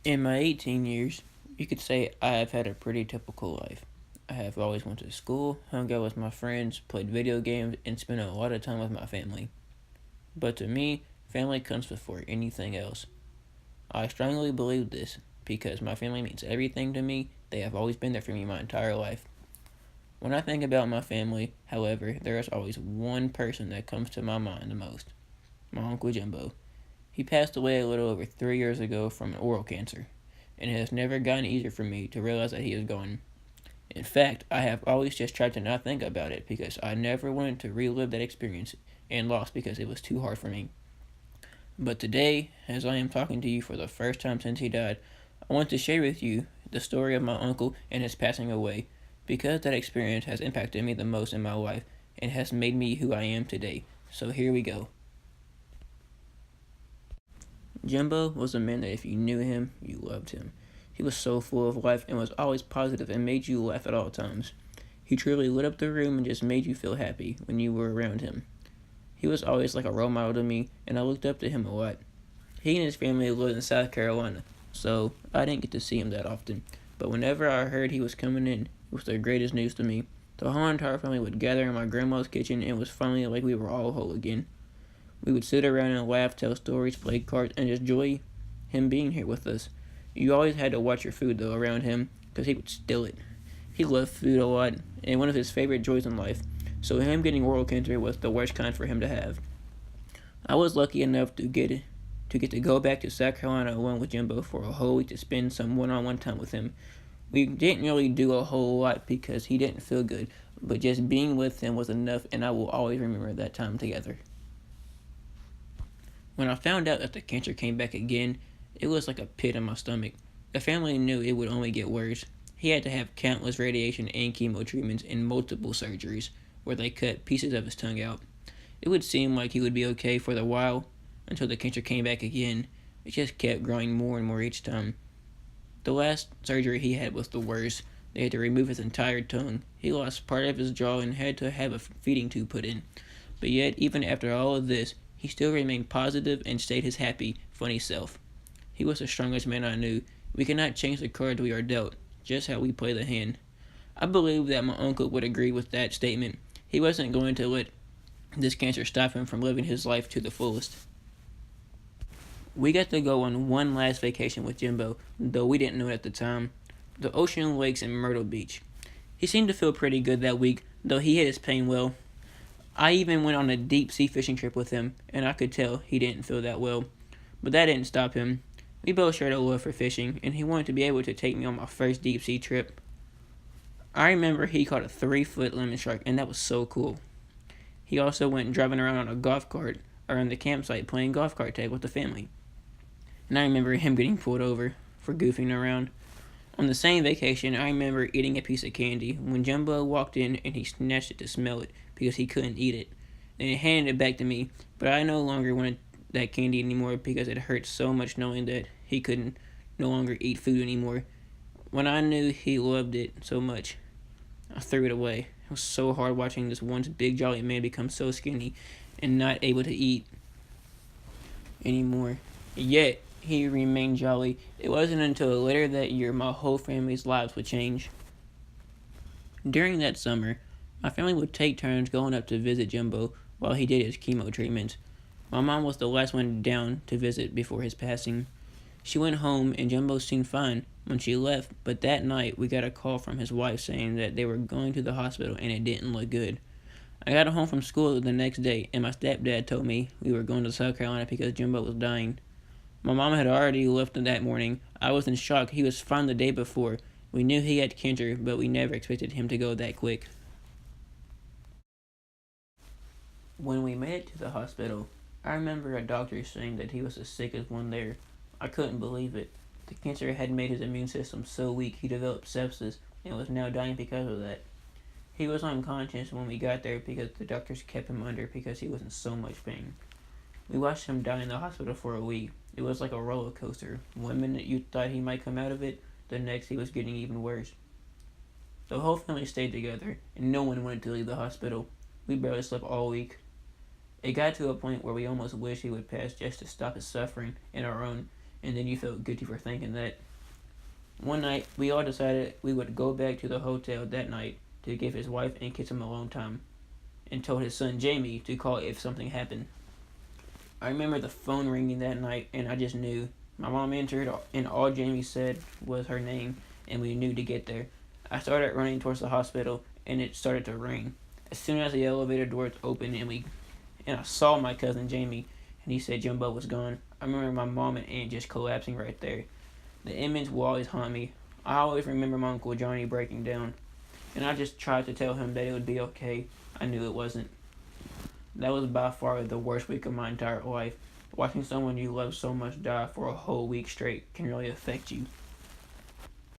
In my 18 years, you could say I have had a pretty typical life. I have always went to school, hung out with my friends, played video games, and spent a lot of time with my family. But to me, family comes before anything else. I strongly believe this because my family means everything to me. They have always been there for me my entire life. When I think about my family, however, there is always one person that comes to my mind the most: my Uncle Jimbo. He passed away a little over 3 years ago from oral cancer, and it has never gotten easier for me to realize that he is gone. In fact, I have always just tried to not think about it because I never wanted to relive that experience and loss because it was too hard for me. But today, as I am talking to you for the first time since he died, I want to share with you the story of my uncle and his passing away because that experience has impacted me the most in my life and has made me who I am today. So here we go. Jimbo was a man that if you knew him, you loved him. He was so full of life and was always positive and made you laugh at all times. He truly lit up the room and just made you feel happy when you were around him. He was always like a role model to me, and I looked up to him a lot. He and his family lived in South Carolina, so I didn't get to see him that often. But whenever I heard he was coming in, it was the greatest news to me. The whole entire family would gather in my grandma's kitchen, and it was finally like we were all whole again. We would sit around and laugh, tell stories, play cards, and just enjoy him being here with us. You always had to watch your food, though, around him, because he would steal it. He loved food a lot, and one of his favorite joys in life, so him getting oral cancer was the worst kind for him to have. I was lucky enough to get to go back to South Carolina alone with Jimbo for a whole week to spend some one-on-one time with him. We didn't really do a whole lot because he didn't feel good, but just being with him was enough, and I will always remember that time together. When I found out that the cancer came back again, it was like a pit in my stomach. The family knew it would only get worse. He had to have countless radiation and chemo treatments and multiple surgeries where they cut pieces of his tongue out. It would seem like he would be okay for a while until the cancer came back again. It just kept growing more and more each time. The last surgery he had was the worst. They had to remove his entire tongue. He lost part of his jaw and had to have a feeding tube put in. But yet, even after all of this, he still remained positive and stayed his happy, funny self. He was the strongest man I knew. We cannot change the cards we are dealt, just how we play the hand. I believe that my uncle would agree with that statement. He wasn't going to let this cancer stop him from living his life to the fullest. We got to go on one last vacation with Jimbo, though we didn't know it at the time. The ocean lakes in Myrtle Beach. He seemed to feel pretty good that week, though he hid his pain well. I even went on a deep sea fishing trip with him, and I could tell he didn't feel that well. But that didn't stop him. We both shared a love for fishing, and he wanted to be able to take me on my first deep sea trip. I remember he caught a 3-foot lemon shark, and that was so cool. He also went driving around on a golf cart around the campsite playing golf cart tag with the family. And I remember him getting pulled over for goofing around. On the same vacation, I remember eating a piece of candy when Jumbo walked in and he snatched it to smell it because he couldn't eat it. Then he handed it back to me, but I no longer wanted that candy anymore because it hurt so much knowing that he couldn't no longer eat food anymore. When I knew he loved it so much, I threw it away. It was so hard watching this once big jolly man become so skinny and not able to eat anymore. Yet, he remained jolly. It wasn't until later that year my whole family's lives would change. During that summer, my family would take turns going up to visit Jumbo while he did his chemo treatments. My mom was the last one down to visit before his passing. She went home and Jumbo seemed fine when she left, but that night we got a call from his wife saying that they were going to the hospital and it didn't look good. I got home from school the next day and my stepdad told me we were going to South Carolina because Jumbo was dying. My mom had already left that morning. I was in shock. He was fine the day before. We knew he had cancer, but we never expected him to go that quick. When we made it to the hospital, I remember a doctor saying that he was the sickest one there. I couldn't believe it. The cancer had made his immune system so weak he developed sepsis and was now dying because of that. He was unconscious when we got there because the doctors kept him under because he was in so much pain. We watched him die in the hospital for a week. It was like a roller coaster. One minute you thought he might come out of it, the next he was getting even worse. The whole family stayed together, and no one wanted to leave the hospital. We barely slept all week. It got to a point where we almost wished he would pass just to stop his suffering and our own. and then you felt guilty for thinking that. One night, we all decided we would go back to the hotel that night to give his wife and kids some alone time, and told his son Jamie to call if something happened. I remember the phone ringing that night, and I just knew. My mom answered, and all Jamie said was her name, and we knew to get there. I started running towards the hospital, and it started to rain. As soon as the elevator doors opened, and I saw my cousin Jamie, and he said Jumbo was gone, I remember my mom and aunt just collapsing right there. The image will always haunt me. I always remember my Uncle Johnny breaking down, and I just tried to tell him that it would be okay. I knew it wasn't. That was by far the worst week of my entire life. Watching someone you love so much die for a whole week straight can really affect you.